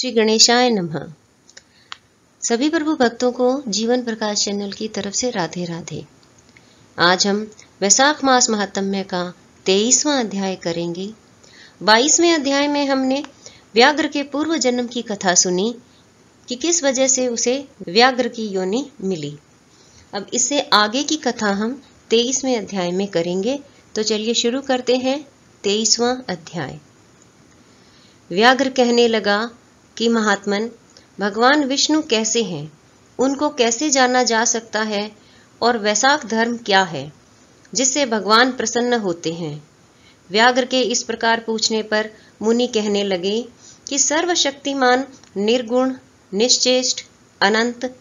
श्री गणेशाय नमः। सभी प्रभु भक्तों को जीवन प्रकाश चैनल की तरफ से राधे राधे। आज हम वैशाख मास महात्म्य का 23वां अध्याय करेंगे। 22वें अध्याय में हमने व्याघ्र के पूर्व जन्म की कथा सुनी कि किस वजह से उसे व्याघ्र की योनि मिली। अब इससे आगे की कथा हम 23वें अध्याय में करेंगे। तो चलिए शुरू करते हैं 23वां अध्याय। व्याघ्र कहने लगा कि महात्मन, भगवान विष्णु कैसे हैं, उनको कैसे जाना जा सकता है, और वैशाख धर्म क्या है जिससे भगवान प्रसन्न होते हैं। व्याघ्र के इस प्रकार पूछने पर मुनि कहने लगे कि सर्वशक्तिमान, निर्गुण, निश्चेष्ट, अनंत,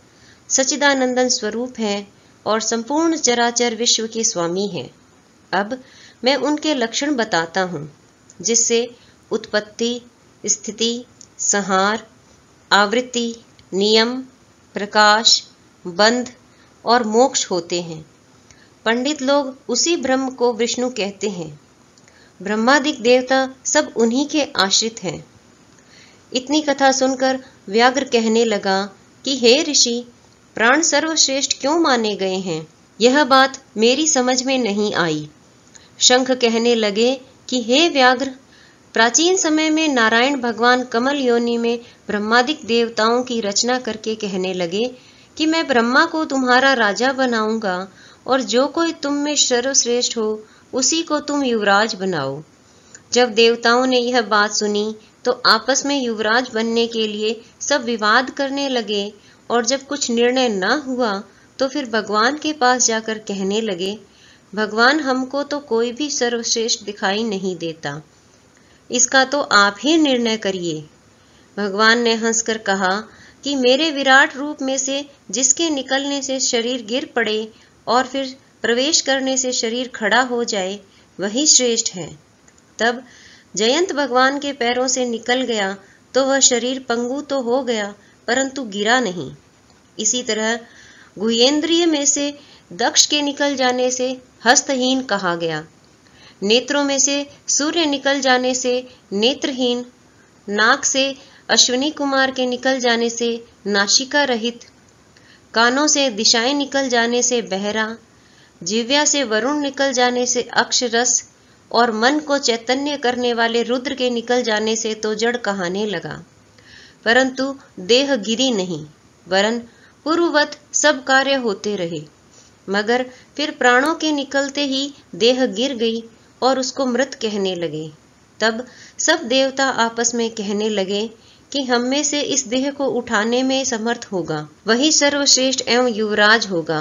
सच्चिदानंदन स्वरूप हैं और संपूर्ण चराचर विश्व के स्वामी हैं। अब मैं उनके लक्षण बताता हूँ जिससे उत्पत्ति, स्थिति, संहार, आवृत्ति, नियम, प्रकाश, बंध और मोक्ष होते हैं। पंडित लोग उसी ब्रह्म को विष्णु कहते हैं। ब्रह्मादिक देवता सब उन्हीं के आश्रित हैं। इतनी कथा सुनकर व्याघ्र कहने लगा कि हे ऋषि, प्राण सर्वश्रेष्ठ क्यों माने गए हैं, यह बात मेरी समझ में नहीं आई। शंख कहने लगे कि हे व्याघ्र, प्राचीन समय में नारायण भगवान कमल योनि में ब्रह्मादिक देवताओं की रचना करके कहने लगे कि मैं ब्रह्मा को तुम्हारा राजा बनाऊंगा और जो कोई तुम में सर्वश्रेष्ठ हो उसी को तुम युवराज बनाओ। जब देवताओं ने यह बात सुनी तो आपस में युवराज बनने के लिए सब विवाद करने लगे, और जब कुछ निर्णय न हुआ तो फिर भगवान के पास जाकर कहने लगे, भगवान, हमको तो कोई भी सर्वश्रेष्ठ दिखाई नहीं देता, इसका तो आप ही निर्णय करिए। भगवान ने हंसकर कहा कि मेरे विराट रूप में से जिसके निकलने से शरीर गिर पड़े और फिर प्रवेश करने से शरीर खड़ा हो जाए, वही श्रेष्ठ है। तब जयंत भगवान के पैरों से निकल गया तो वह शरीर पंगु तो हो गया परंतु गिरा नहीं। इसी तरह गुहेंद्रिय में से दक्ष के निकल जाने से हस्तहीन कहा गया, नेत्रों में से सूर्य निकल जाने से नेत्रहीन, नाक से अश्विनी कुमार के निकल जाने से नासिका रहित, कानों से दिशाएं निकल जाने से बहरा, जिह्वा से वरुण निकल जाने से अक्षरस, और मन को चैतन्य करने वाले रुद्र के निकल जाने से तो जड़ कहाने लगा। परंतु देह गिरी नहीं, वरन पूर्ववत सब कार्य होते रहे। मगर फिर प्राणों के निकलते ही देह गिर गई और उसको मृत कहने लगे। तब सब देवता आपस में कहने लगे कि हम में से इस देह को उठाने में समर्थ होगा, वही सर्वश्रेष्ठ एवं युवराज होगा।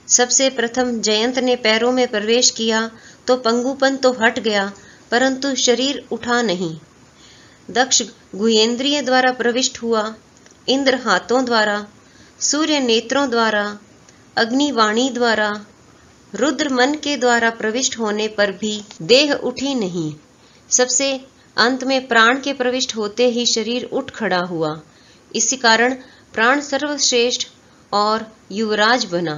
सबसे प्रथम जयंत ने पैरों में प्रवेश किया तो पंगुपन तो हट गया परंतु शरीर उठा नहीं। दक्ष गुहेंद्रिय द्वारा प्रविष्ट हुआ, इंद्र हाथों द्वारा, सूर्य नेत्रों द्वारा, अग्नि वाणी द्वारा, रुद्र मन के द्वारा प्रविष्ट होने पर भी देह उठी नहीं। सबसे अंत में प्राण के प्रविष्ट होते ही शरीर उठ खड़ा हुआ। इसी कारण प्राण सर्वश्रेष्ठ और युवराज बना।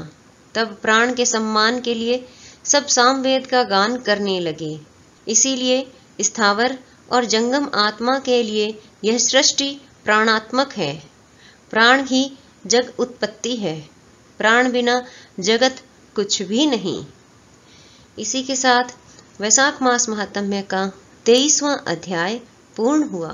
तब प्राण के सम्मान के लिए सब सामवेद का गान करने लगे। इसीलिए स्थावर और जंगम आत्मा के लिए यह सृष्टि प्राणात्मक है। प्राण ही जग उत्पत्ति है, प्राण बिना जगत कुछ भी नहीं। इसी के साथ वैशाख मास महात्म्य का 23वां अध्याय पूर्ण हुआ।